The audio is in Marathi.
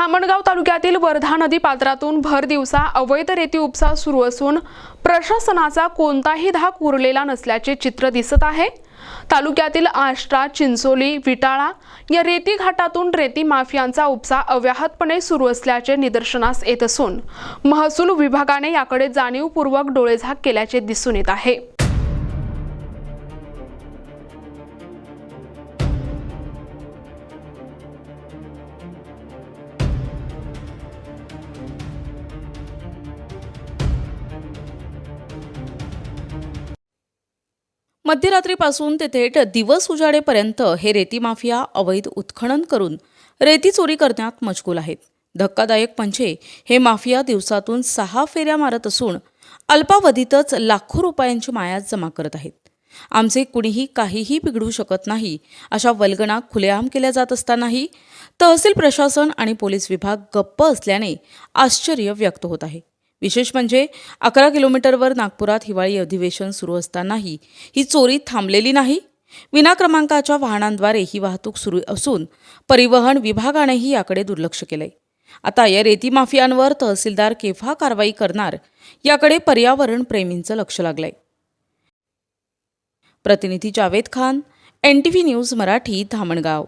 धामणगाव तालुक्यातील वर्धा नदी पात्रातून भर दिवसा अवैध रेती उपसा सुरू असून प्रशासनाचा कोणताही धाक उरलेला नसल्याचे चित्र दिसत आहे। तालुक्यातील आष्टा, चिंचोली, विटाळा या रेती घाटातून रेती माफियांचा उपसा अव्याहतपणे सुरू असल्याचे निदर्शनास येत असून महसूल विभागाने याकडे जाणीवपूर्वक डोळेझाक केल्याचे दिसून येत आहे। मध्यरात्रीपासून ते थेट दिवस उजाडेपर्यंत हे रेती माफिया अवैध उत्खनन करून रेती चोरी करण्यात मशगूल आहेत। धक्कादायक म्हणजे हे माफिया दिवसातून 6 फेऱ्या मारत असून अल्पावधीतच लाखो रुपयांची माया जमा करत आहेत। आमचे कुणीही काहीही बिघडू शकत नाही अशा वल्गना खुलेआम केल्या जात असतानाही तहसील प्रशासन आणि पोलीस विभाग गप्प असल्याने आश्चर्य व्यक्त होत आहे। विशेष म्हणजे 11 किलोमीटरवर नागपुरात हिवाळी अधिवेशन सुरू असतानाही ही चोरी थांबलेली नाही। विना क्रमांकाच्या वाहनांद्वारे ही वाहतूक सुरू असून परिवहन विभागानेही याकडे दुर्लक्ष केलंय। आता या रेती माफियांवर तहसीलदार केव्हा कारवाई करणार याकडे पर्यावरण प्रेमींचं लक्ष लागलंय। प्रतिनिधी जावेद खान, NTV न्यूज मराठी, धामणगाव।